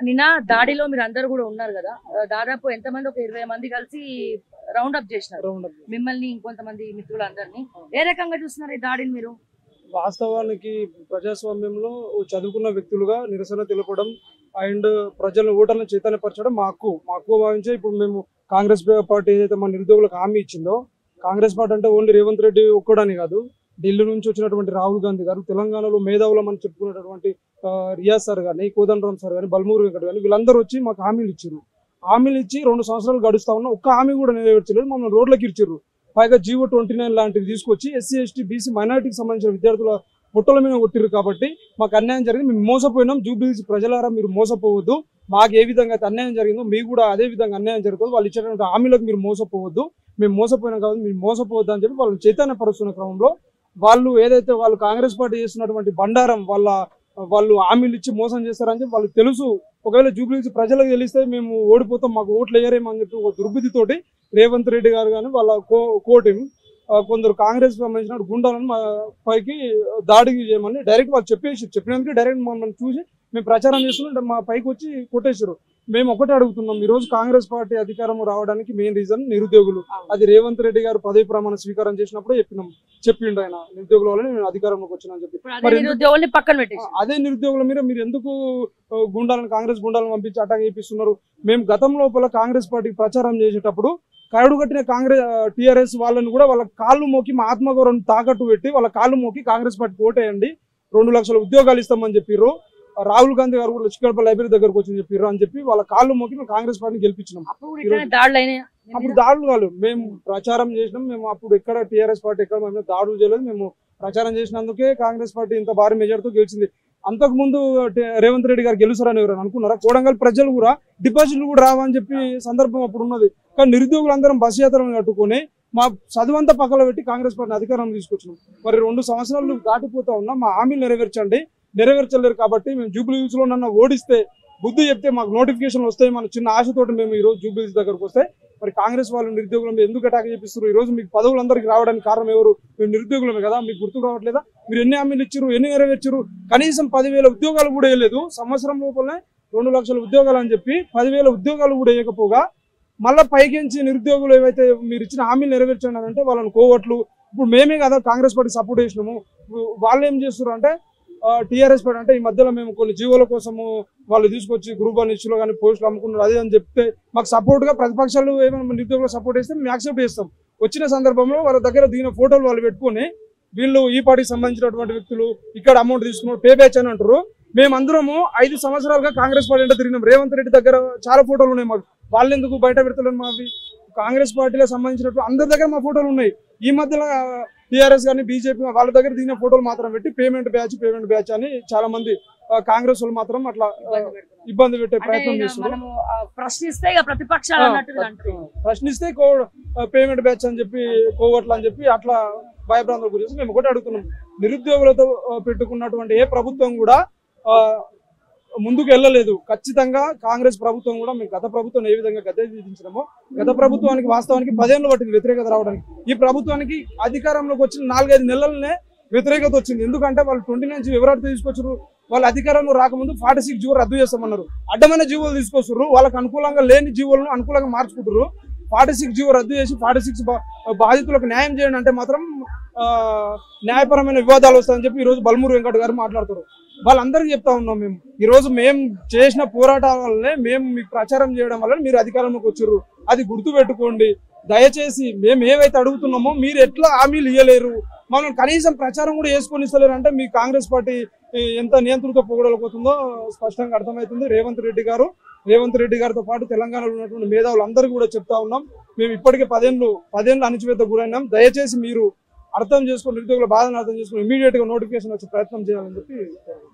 నిన్న దాడిలో మీరు అందరూ కూడా ఉన్నారు కదా, దాదాపు ఎంతమంది ఒక 20 మంది కలిసి రౌండ్ అప్ చేసినారు మిమ్మల్ని ఇంకొంతమంది మిత్రులందరినీ. ఏ రకంగా చూస్తున్నారు ఈ దాడిని మీరు? వాస్తవానికి ప్రజాస్వామ్యంలో చదువుకున్న వ్యక్తులుగా నిరసన తెలపడం అండ్ ప్రజలను ఓటర్లను చైతన్యపరచడం మా హక్కు భావించే ఇప్పుడు మేము కాంగ్రెస్ పార్టీ ఏదైతే మన నిరుద్యోగులకు హామీ ఇచ్చిందో, కాంగ్రెస్ పార్టీ అంటే ఓన్లీ రేవంత్ రెడ్డి ఒక్కడని కాదు, ఢిల్లీ నుంచి వచ్చినటువంటి రాహుల్ గాంధీ గారు, తెలంగాణలో మేధావులం అని చెప్పుకున్నటువంటి రియాజ్ సార్ కానీ, కోదండరామ్ సార్ కానీ, బల్మూరు వెంకట్ కానీ వీళ్ళందరూ వచ్చి మాకు హామీలు ఇచ్చారు. హామీలు ఇచ్చి 2 సంవత్సరాలు గడుస్తా ఉన్నా ఒక్క హామీ కూడా నెరవేర్చలేదు. మమ్మల్ని రోడ్లకి ఇచ్చారు. పైగా జీవో 29 లాంటివి తీసుకొచ్చి ఎస్సీ ఎస్టీ బీసీ మైనారిటీకి సంబంధించిన విద్యార్థుల పుట్టల మీద కొట్టిరు కాబట్టి మాకు అన్యాయం జరిగింది. మేము మోసపోయినాం. జూబ్లీహిల్స్ ప్రజలారా మీరు మోసపోవద్దు. మాకు ఏ విధంగా అయితే అన్యాయం జరిగిందో మీకు కూడా అదే విధంగా అన్యాయం జరుగుతుంది. వాళ్ళు ఇచ్చినటువంటి హామీలకు మీరు మోసపోవద్దు. మేము మోసపోయినాం కాబట్టి మీరు మోసపోవద్దు అని చెప్పి వాళ్ళని చైతన్యపరుస్తున్న క్రమంలో వాళ్ళు ఏదైతే వాళ్ళు కాంగ్రెస్ పార్టీ చేస్తున్నటువంటి బండారం వాళ్ళు హామీలు ఇచ్చి మోసం చేస్తారని చెప్పి వాళ్ళకి తెలుసు. ఒకవేళ జూబ్లీహిల్స్ ప్రజలకు తెలిస్తే మేము ఓడిపోతాం, మాకు ఓట్లు వేయరేమో అని చెప్పి ఒక దుర్బుద్ధితోటి రేవంత్ రెడ్డి గారు కానీ వాళ్ళ కోటిం కొందరు కాంగ్రెస్ సంబంధించిన గుండాలను మా పైకి దాడికి చేయమని డైరెక్ట్ వాళ్ళు చెప్పినందుకు డైరెక్ట్ మమ్మల్ని చూసి మేము ప్రచారం చేస్తున్నాం మా పైకి వచ్చి కొట్టేశారు. మేము ఒకటే అడుగుతున్నాం, ఈ రోజు కాంగ్రెస్ పార్టీ అధికారం రావడానికి మెయిన్ రీజన్ నిరుద్యోగులు. అది రేవంత్ రెడ్డి గారు పదవి ప్రమాణ స్వీకారం చేసినప్పుడు చెప్పిండు ఆయన, నిరుద్యోగుల వల్ల నేను అధికారంలోకి వచ్చానని చెప్పి. అదే నిరుద్యోగుల మీద మీరు ఎందుకు కాంగ్రెస్ గుండాలను పంపించి అటాక్ చేపిస్తున్నారు? మేము గతం లోపల కాంగ్రెస్ పార్టీకి ప్రచారం చేసేటప్పుడు కరడు కట్టిన కాంగ్రెస్ టీఆర్ఎస్ వాళ్ళని కూడా వాళ్ళ కాళ్ళు మోకి మా ఆత్మగౌరవం తాకట్టు పెట్టి వాళ్ళ కాళ్ళు మోకి కాంగ్రెస్ పార్టీకి ఓటేయండి, 2 లక్షల ఉద్యోగాలు ఇస్తామని చెప్పారు. రాహుల్ గాంధీ గారు కూడా చిక్కడపల్లి లైబ్రరీ దగ్గరకు వచ్చి చెప్పారు అని చెప్పి వాళ్ళ కాళ్ళు మోకి మేము కాంగ్రెస్ పార్టీని గెలిపించినాం. అప్పుడు దాడులు కాదు, మేము ప్రచారం చేసినాం. మేము అప్పుడు ఎక్కడ టీఆర్ఎస్ పార్టీ ఎక్కడ మేము దాడులు చేయలేదు. మేము ప్రచారం చేసినందుకే కాంగ్రెస్ పార్టీ ఇంత భారీ మెజార్టీతో గెలిచింది. అంతకు ముందు రేవంత్ రెడ్డి గారు గెలుస్తారని ఎవరైనా అనుకున్నారా? కోడంగల్ ప్రజలు కూడా డిపాజిట్లు కూడా రావని చెప్పి సందర్భం అప్పుడు ఉన్నది. కానీ నిరుద్యోగులందరం బస్ యాత్రలను కట్టుకొని మా చదువంతా పక్కన పెట్టి కాంగ్రెస్ పార్టీ అధికారం తీసుకొచ్చినాం. మరి 2 సంవత్సరాలు దాటిపోతా ఉన్నా మా హామీలు నెరవేర్చలేరు కాబట్టి మేము జూబ్లీహిల్స్ లో నన్ను ఓడిస్తే బుద్ధి చెప్తే మాకు నోటిఫికేషన్ వస్తాయి మన చిన్న ఆశతోటి మేము ఈ రోజు జూబ్లీహిల్స్ దగ్గరకు వస్తే మరి కాంగ్రెస్ వాళ్ళు నిరుద్యోగుల మీద ఎందుకు అటాక్ చేపిస్తారు? ఈ రోజు మీకు పదవులందరికీ రావడానికి కారణం ఎవరు? మేము నిరుద్యోగులమే కదా, మీకు గుర్తుకు రావట్లేదా? మీరు ఎన్ని హామీలు ఇచ్చారు, ఎన్ని నెరవేర్చారు? కనీసం 10,000 ఉద్యోగాలు కూడా వేయలేదు. సంవత్సరం లోపలనే 2 లక్షల ఉద్యోగాలు అని చెప్పి 10,000 ఉద్యోగాలు కూడా వేయకపోగా మళ్ళీ పైకించి నిరుద్యోగులు ఏవైతే మీరు ఇచ్చిన హామీలు నెరవేర్చండి అంటే వాళ్ళని కోవట్లు. ఇప్పుడు మేమే కదా కాంగ్రెస్ పార్టీ సపోర్ట్ చేసినాము. వాళ్ళు ఏం చేస్తున్నారు అంటే టీఆర్ఎస్ పార్టీ అంటే ఈ మధ్యలో మేము కొన్ని జీవోల కోసము వాళ్ళు తీసుకొచ్చి గ్రూప్ 1 ఇష్యూలో కానీ పోస్టులు అమ్ముకున్నారు అదే అని చెప్తే మాకు సపోర్ట్ గా ప్రతిపక్షాలు ఏమైనా నిరుద్యోగులు సపోర్ట్ చేస్తే మేము యాక్సెప్ట్ చేస్తాం. వచ్చిన సందర్భంలో వాళ్ళ దగ్గర దిగిన ఫోటోలు వాళ్ళు పెట్టుకుని వీళ్ళు ఈ పార్టీకి సంబంధించినటువంటి వ్యక్తులు ఇక్కడ అమౌంట్ తీసుకున్నారు పే బ్యాచ్ అని అంటారు. మేమందరము 5 సంవత్సరాలుగా కాంగ్రెస్ పార్టీ అంటే తిరిగినాం. రేవంత్ రెడ్డి దగ్గర చాలా ఫోటోలు ఉన్నాయి మాకు. వాళ్ళు ఎందుకు బయట పెడతలేరు? మావి కాంగ్రెస్ పార్టీలో సంబంధించినట్టు అందరి దగ్గర మా ఫోటోలు ఉన్నాయి. ఈ మధ్యలో టీఆర్ఎస్ కానీ బీజేపీ వాళ్ళ దగ్గర దిగిన ఫోటోలు మాత్రం పెట్టి పేమెంట్ బ్యాచ్ అని చాలా మంది కాంగ్రెస్ వాళ్ళు మాత్రం అట్లా ఇబ్బంది పెట్టే ప్రయత్నం చేస్తున్నారు. ప్రశ్నిస్తే పేమెంట్ బ్యాచ్ అని చెప్పి కోవట్లు అని చెప్పి అట్లా భయభ్రాంతుల గురించి మేము ఒకటి అడుగుతున్నాం. నిరుద్యోగులతో పెట్టుకున్నటువంటి ఏ ప్రభుత్వం కూడా ముందుకు వెళ్ళలేదు. ఖచ్చితంగా కాంగ్రెస్ ప్రభుత్వం కూడా మేము గత ప్రభుత్వం ఏ విధంగా గద్దె విధించినామో గత ప్రభుత్వానికి వాస్తవానికి 10 ఏళ్ళు పట్టింది వ్యతిరేకత రావడానికి. ఈ ప్రభుత్వానికి అధికారంలోకి వచ్చిన 4-5 నెలలనే వ్యతిరేకత వచ్చింది. ఎందుకంటే వాళ్ళు 29 జీవో ఎవరైతే తీసుకొచ్చారు, వాళ్ళ అధికారంలో రాకముందు 46 జీవో రద్దు చేస్తామన్నారు. అడ్డమైన జీవోలు తీసుకొస్తారు, వాళ్ళకి అనుకూలంగా లేని జీవోలను అనుకూలంగా మార్చుకుంటారు. 46 జీవో రద్దు చేసి 46 బాధితులకు న్యాయం చేయండి అంటే మాత్రం న్యాయపరమైన వివాదాలు వస్తాయని చెప్పి ఈరోజు బల్మూరు వెంకట్ గారు మాట్లాడుతారు. వాళ్ళందరికీ చెప్తా ఉన్నాం, ఈరోజు మేము చేసిన పోరాటాల వల్లనే మేము మీకు ప్రచారం చేయడం వల్ల మీరు అధికారంలోకి వచ్చారు. అది గుర్తు పెట్టుకోండి. దయచేసి మేము ఏవైతే అడుగుతున్నామో మీరు ఎట్లా హామీలు ఇవ్వలేరు, మనం కనీసం ప్రచారం కూడా వేసుకొని ఇస్తలేరు అంటే మీ కాంగ్రెస్ పార్టీ ఎంత నియంత్రణతో పొగడలేకపోతుందో స్పష్టంగా అర్థమవుతుంది. రేవంత్ రెడ్డి గారితో పాటు తెలంగాణలో ఉన్నటువంటి మేధావులు అందరూ కూడా చెప్తా ఉన్నాం, మేము ఇప్పటికే 10 ఏళ్ళు అణచివేత గురైనాం. దయచేసి మీరు అర్థం చేసుకుని నిరుద్యోగుల బాధను అర్థం చేసుకుని ఇమీడియట్ గా నోటిఫికేషన్ వచ్చే ప్రయత్నం చేయాలని చెప్పి